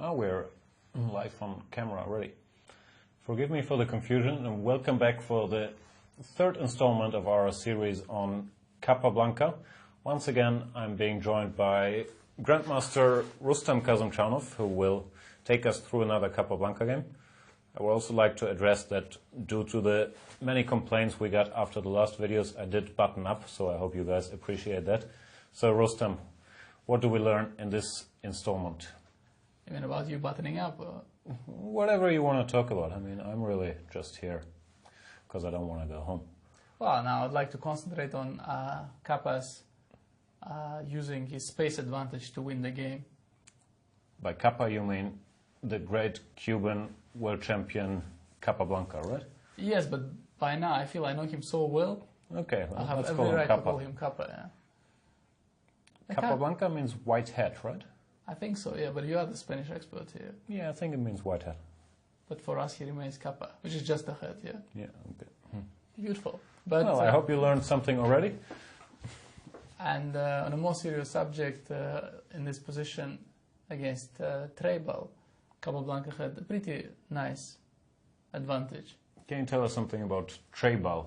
Oh, we're live on camera already. Forgive me for the confusion and welcome back for the third installment of our series on Capablanca. Once again, I'm being joined by Grandmaster Rustam Kasimdzhanov, who will take us through another Capablanca game. I would also like to address that due to the many complaints we got after the last videos, I did button up, so I hope you guys appreciate that. So Rustam, what do we learn in this installment? You mean about you buttoning up? Whatever you want to talk about. I mean, I'm really just here because I don't want to go home. Well, now I'd like to concentrate on Kappa's using his space advantage to win the game. By Kappa, you mean the great Cuban world champion Capablanca, right? Yes, but by now I feel I know him so well. Okay, I have let's every call him right Kappa. to call him Kappa. Yeah. Capablanca means white hat, right? I think so, yeah, but you are the Spanish expert here. Yeah, I think it means white hat. But for us, he remains Kappa, which is just a hat, yeah? Yeah, okay. Beautiful. But, Well, I hope you learned something already. And on a more serious subject, in this position against Treibal, Capablanca had a pretty nice advantage. Can you tell us something about Treibal?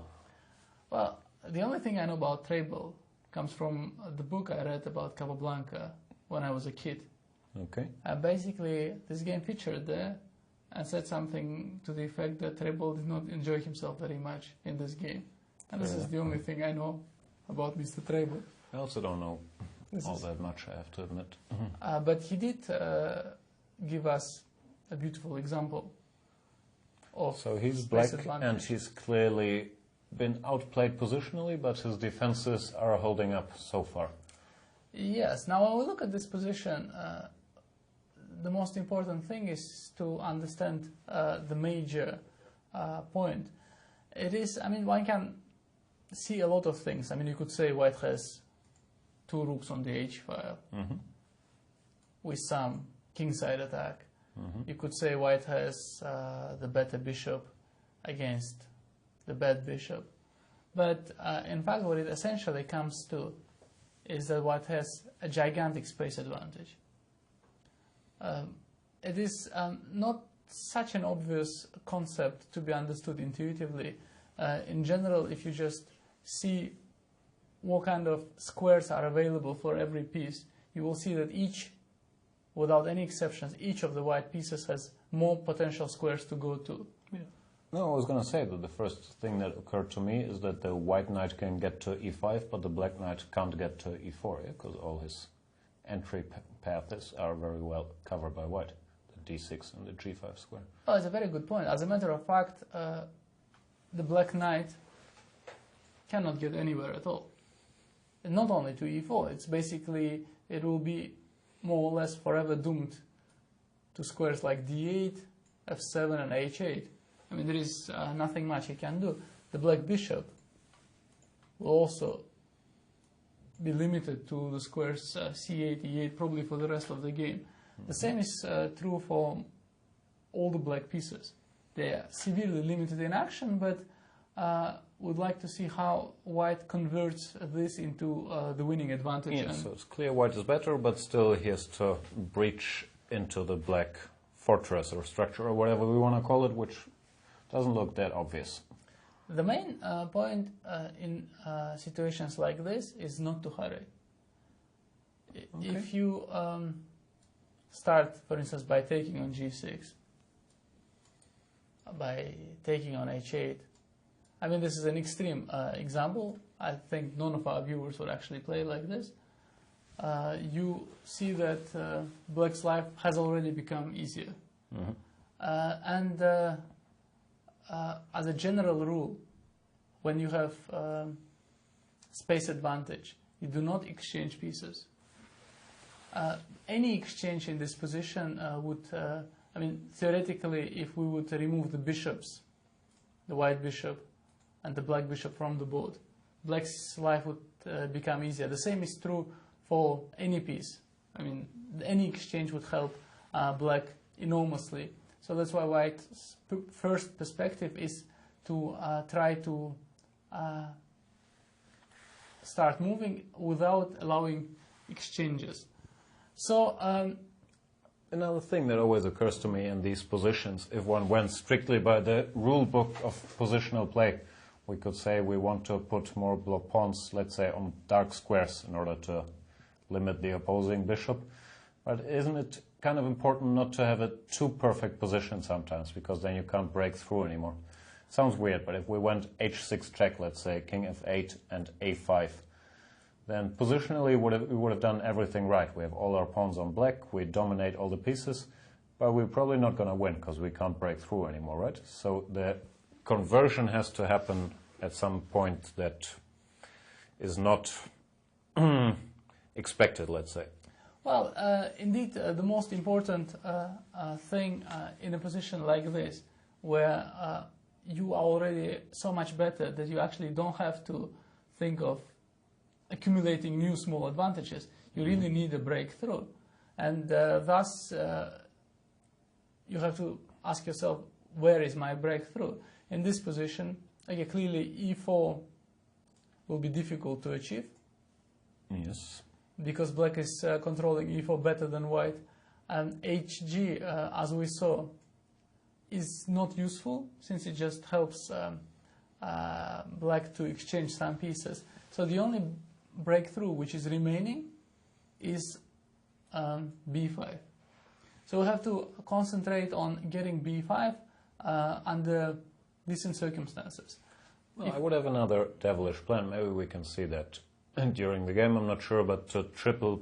Well, the only thing I know about Treibal comes from the book I read about Capablanca when I was a kid. Okay. Basically, this game featured there and said something to the effect that Treibal did not enjoy himself very much in this game. And this is the only thing I know about Mr. Treibal. I also don't know all that much, I have to admit. But he did give us a beautiful example of So he's space black advantage. and he's clearly been outplayed positionally, but his defenses are holding up so far. Yes. Now, when we look at this position, the most important thing is to understand the major point. It is, I mean, one can see a lot of things. I mean, you could say white has two rooks on the h file with some kingside attack. You could say white has the better bishop against the bad bishop. But in fact, what it essentially comes to is that white has a gigantic space advantage. It is not such an obvious concept to be understood intuitively. In general, if you just see what kind of squares are available for every piece, you will see that each, without any exceptions, each of the white pieces has more potential squares to go to. Yeah. No, I was going to say that the first thing that occurred to me is that the white knight can get to e5, but the black knight can't get to e4, because all his entry paths are very well covered by white, the d6 and the g5 square. Oh, it's a very good point. As a matter of fact, the black knight cannot get anywhere at all. And not only to e4, it's basically, it will be more or less forever doomed to squares like d8, f7 and h8. I mean, there is nothing much he can do. The black bishop will also be limited to the squares c8, e8, probably for the rest of the game. The same is true for all the black pieces. They are severely limited in action, but would like to see how white converts this into the winning advantage. Yes, so it's clear white is better, but still he has to breach into the black fortress or structure or whatever we want to call it, which doesn't look that obvious. The main point in situations like this is not to hurry. Okay. If you start, for instance, by taking on g6, by taking on h8, I mean, this is an extreme example. I think none of our viewers would actually play like this. You see that black's life has already become easier. And as a general rule, when you have space advantage, you do not exchange pieces. Any exchange in this position would, I mean, theoretically, if we would remove the bishops, the white bishop and the black bishop from the board, black's life would become easier. The same is true for any piece. I mean, any exchange would help black enormously. So that's why white's first perspective is to try to start moving without allowing exchanges. So another thing that always occurs to me in these positions, if one went strictly by the rule book of positional play, we could say we want to put more block pawns, let's say, on dark squares in order to limit the opposing bishop. But isn't it kind of important not to have a too perfect position sometimes, because then you can't break through anymore? Sounds weird, but if we went h6 check, let's say, king f8 and a5, then positionally we would have done everything right. We have all our pawns on black, we dominate all the pieces, but we're probably not going to win because we can't break through anymore, right? So the conversion has to happen at some point that is not expected, let's say. Well, indeed, the most important thing in a position like this, where you are already so much better that you actually don't have to think of accumulating new small advantages. You really need a breakthrough. And thus, you have to ask yourself, where is my breakthrough? In this position, okay, clearly e4 will be difficult to achieve. Yes. Because black is controlling e4 better than white. And hg, as we saw, is not useful, since it just helps black to exchange some pieces. So the only breakthrough which is remaining is b5. So we have to concentrate on getting b5 under decent circumstances. Well, I would have another devilish plan. Maybe we can see that during the game, I'm not sure, but to triple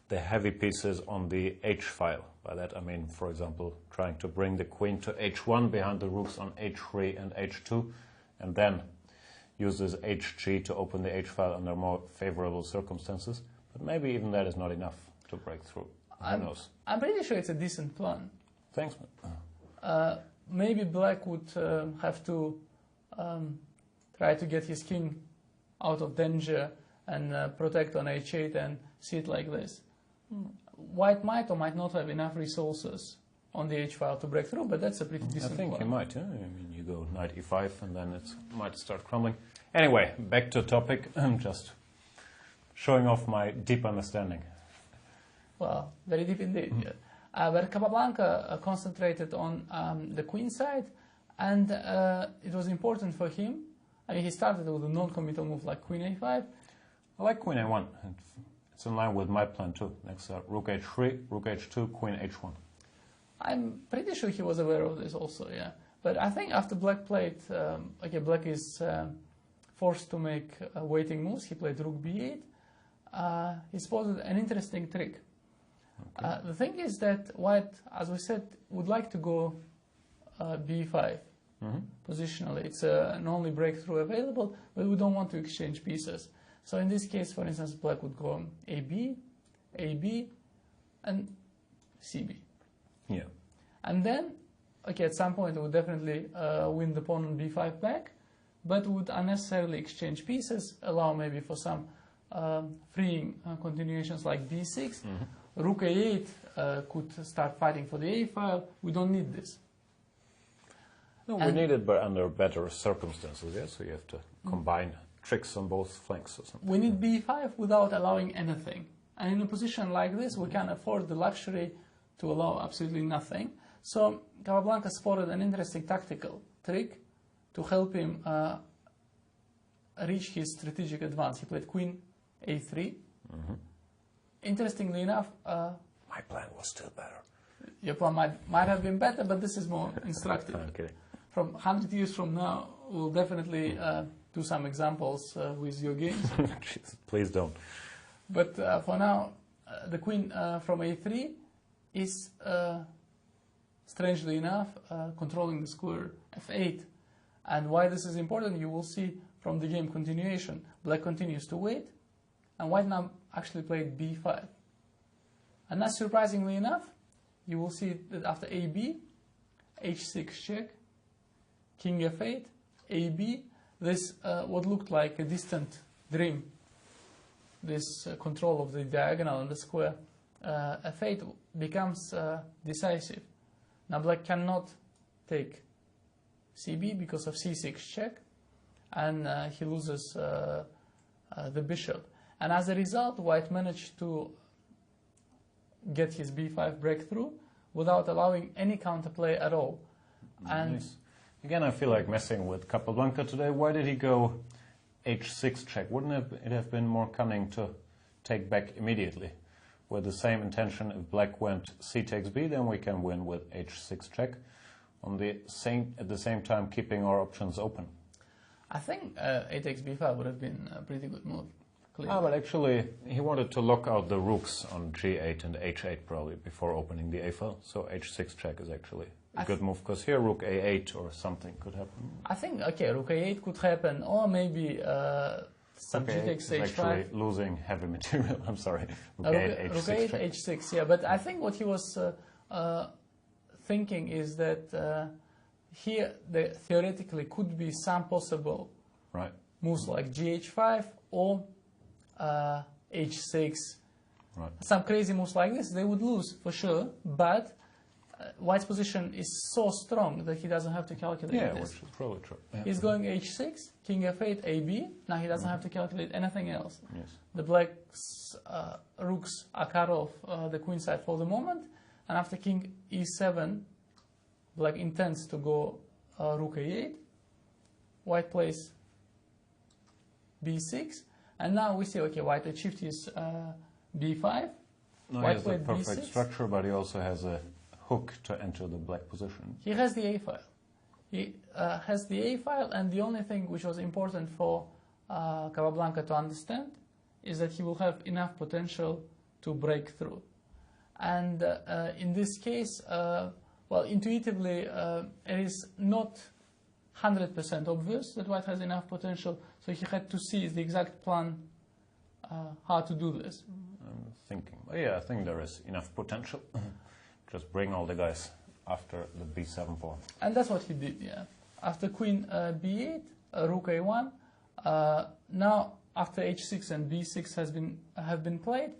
the heavy pieces on the h file. By that I mean, for example, trying to bring the queen to h1 behind the rooks on h3 and h2, and then use this hg to open the h file under more favorable circumstances. But maybe even that is not enough to break through. Who knows? I'm pretty sure it's a decent plan. Thanks. Maybe black would have to try to get his king out of danger and protect on h8 and see it like this. White might or might not have enough resources on the h file to break through, but that's a pretty decent plan. I think he might, yeah? I mean, you go knight e5 and then it might start crumbling. Anyway, back to topic. I'm just showing off my deep understanding. Well, very deep indeed. Yeah. But Capablanca concentrated on the queen side, and it was important for him. I mean, he started with a non-committal move like queen a5. I like queen a1. It's in line with my plan too. Next, rook h3, rook h2, queen h1. I'm pretty sure he was aware of this also, yeah. But I think after black played, okay, black is forced to make waiting moves. He played rook b8. He spotted an interesting trick. Okay. The thing is that white, as we said, would like to go b5 positionally. It's an only breakthrough available, but we don't want to exchange pieces. So in this case, for instance, black would go AB, AB, and CB. Yeah. And then, okay, at some point it would definitely win the pawn on b5 back, but would unnecessarily exchange pieces, allow maybe for some freeing continuations like b6. Rook a8 could start fighting for the a file. We don't need this. No, we need it, but under better circumstances, yeah? So you have to combine tricks on both flanks or something. We need b5 without allowing anything. And in a position like this, we can afford the luxury to allow absolutely nothing. So Capablanca spotted an interesting tactical trick to help him reach his strategic advance. He played queen a3. Interestingly enough, my plan was still better. Your plan might have been better, but this is more instructive. Okay. From 100 years from now, we'll definitely do some examples with your games. Please don't. But for now, the queen from a3 is, strangely enough, controlling the square f8. And why this is important, you will see from the game continuation. Black continues to wait, and white now actually played b5. And not surprisingly enough, you will see that after AB, h6 check, king f8, AB, this what looked like a distant dream, this control of the diagonal and the square, f8 becomes decisive. Now black cannot take CB because of c6 check, and he loses the bishop. And as a result, white managed to get his b5 breakthrough without allowing any counterplay at all. And nice. Again, I feel like messing with Capablanca today. Why did he go h6 check? Wouldn't it have been more cunning to take back immediately? With the same intention, if black went c takes b, then we can win with h6 check. At the same time, keeping our options open. I think a takes b5 would have been a pretty good move. But actually, he wanted to lock out the rooks on g8 and h8 probably before opening the a file. So h6 check is actually a good move, because here rook a8 or something could happen. I think, okay, rook a8 could happen, or maybe some g takes h5. Actually losing heavy material, I'm sorry. Rook a8, rook a8, h6, yeah. But I think what he was thinking is that here there theoretically could be some possible moves like gh5 or h6. Some crazy moves like this, they would lose for sure, but White's position is so strong that he doesn't have to calculate this. Which is probably true. Yeah. He's going h6, king f8, ab. Now he doesn't have to calculate anything else. Yes. The black's rooks are cut off the queen side for the moment, and after king e7, black intends to go rook a8. White plays b6, and now we see, okay, White achieved his b5. No, he has a perfect structure, but he also has a hook to enter the black position. He has the a file. He has the a file, and the only thing which was important for Capablanca to understand is that he will have enough potential to break through. And in this case, well, intuitively, it is not 100% obvious that White has enough potential, so he had to see the exact plan how to do this. I'm thinking, yeah, I think there is enough potential. Just bring all the guys after the b7 pawn. And that's what he did, yeah. After queen b8, rook a1, now after h6 and b6 have been played,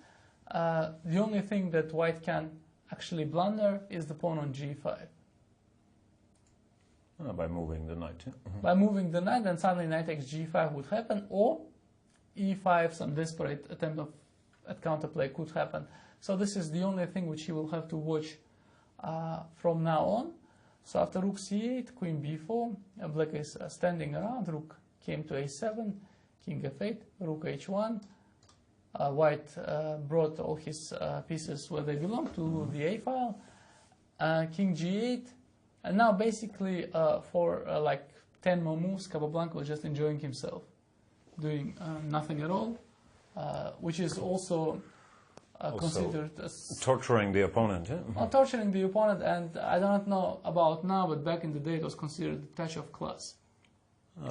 the only thing that White can actually blunder is the pawn on g5. By moving the knight. By moving the knight, then suddenly knight takes g5 would happen, or e5, some desperate attempt at counterplay could happen. So this is the only thing which he will have to watch from now on. So after rook c8, queen b4, black is standing around, rook came to a7, king f8, rook h1. White brought all his pieces where they belong, to the a file, king g8, and now basically for like 10 more moves, Capablanca was just enjoying himself, doing nothing at all, which is also considered as torturing the opponent. Yeah? Torturing the opponent, and I don't know about now, but back in the day it was considered a touch of class.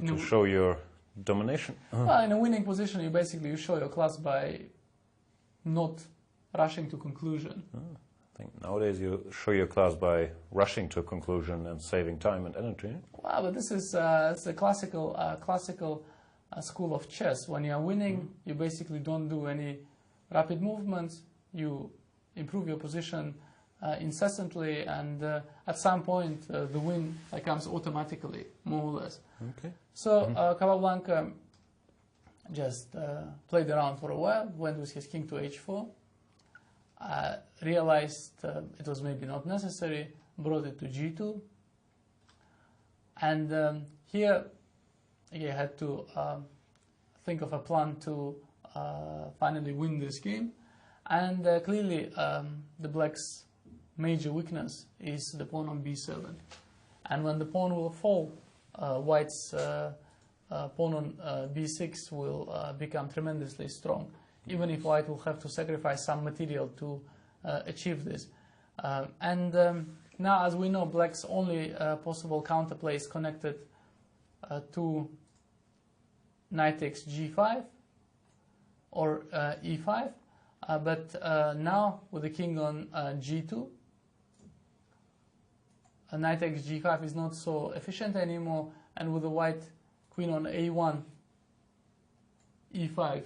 To show your domination. Well, in a winning position, you show your class by not rushing to conclusion. I think nowadays you show your class by rushing to conclusion and saving time and energy. Well, but this is it's a classical school of chess. When you are winning, you basically don't do any rapid movements. You improve your position incessantly, and at some point the win comes automatically, more or less. Okay. So Capablanca just played around for a while, went with his king to h4, realized it was maybe not necessary, brought it to g2, and here he had to think of a plan to finally win this game. And clearly the black's major weakness is the pawn on b7, and when the pawn will fall, White's pawn on b6 will become tremendously strong, even if White will have to sacrifice some material to achieve this. Now, as we know, Black's only possible counterplay is connected to knight takes g5 or e5, but now with the king on g2, knight takes g5 is not so efficient anymore, and with the white queen on a1, e5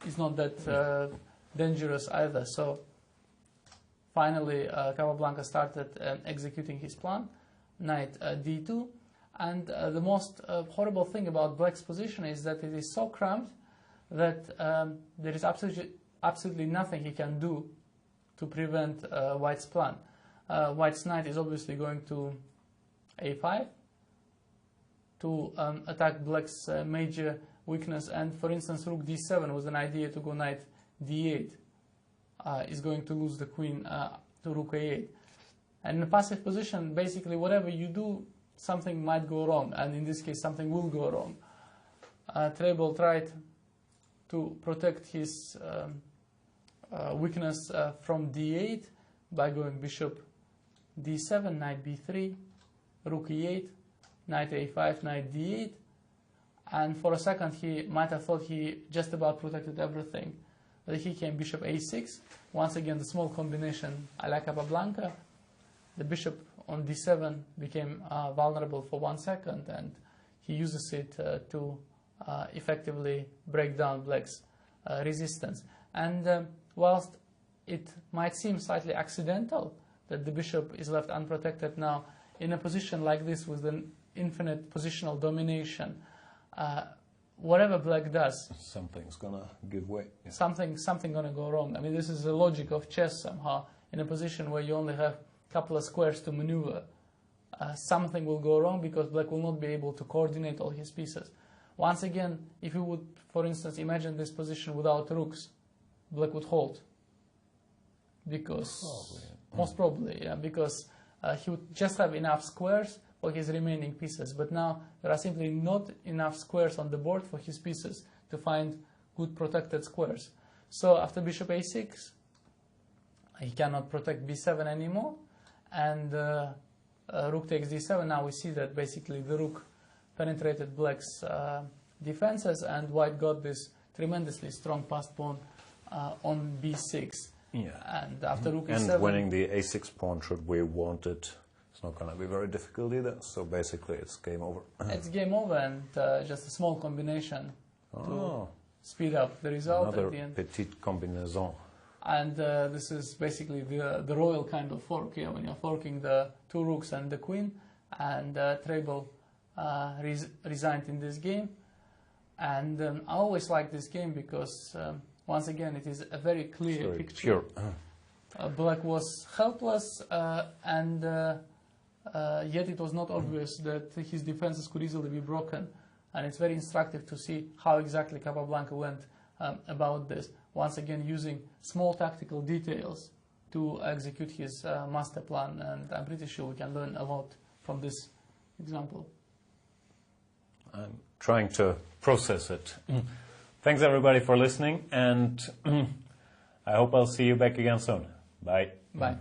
is not that dangerous either. So finally Capablanca started executing his plan, knight d2, and the most horrible thing about Black's position is that it is so cramped that there is absolutely nothing he can do to prevent White's plan. White's knight is obviously going to a5 to attack Black's major weakness, and for instance Rook d7 was an idea to go knight d8 is going to lose the queen to Rook a8. And in a passive position, basically whatever you do, something might go wrong, and in this case something will go wrong. Trebel tried to protect his weakness from d8 by going bishop d7, knight b3, rook e8, knight a5, knight d8, and for a second he might have thought he just about protected everything. But he came bishop a6, once again the small combination a la Capablanca. The bishop on d7 became vulnerable for 1 second, and he uses it to effectively break down Black's resistance. And whilst it might seem slightly accidental that the bishop is left unprotected now, in a position like this with an infinite positional domination, whatever Black does, something's gonna give way. Yeah. Something gonna go wrong. I mean, this is the logic of chess somehow. In a position where you only have a couple of squares to maneuver, something will go wrong because Black will not be able to coordinate all his pieces. Once again, if you would, for instance, imagine this position without rooks, Black would hold. Because, most probably, yeah, because he would just have enough squares for his remaining pieces. But now there are simply not enough squares on the board for his pieces to find good protected squares. So after bishop a6, he cannot protect b7 anymore, and rook takes d7. Now we see that basically the rook penetrated Black's defenses, and White got this tremendously strong passed pawn on b6. Yeah. And after rook e7... And winning the a6 pawn, should we want it, it's not going to be very difficult either. So basically it's game over. It's game over, and just a small combination to speed up the result Another at the end. petite combinaison. And this is basically the royal kind of fork here, when you're forking the two rooks and the queen. And Trebel resigned in this game. And I always like this game because, once again, it is a very clear picture. Black was helpless, and yet it was not obvious that his defenses could easily be broken. And it's very instructive to see how exactly Capablanca went about this. Once again, using small tactical details to execute his master plan, and I'm pretty sure we can learn a lot from this example. I'm trying to process it. Thanks everybody for listening, and I hope I'll see you back again soon. Bye. Bye.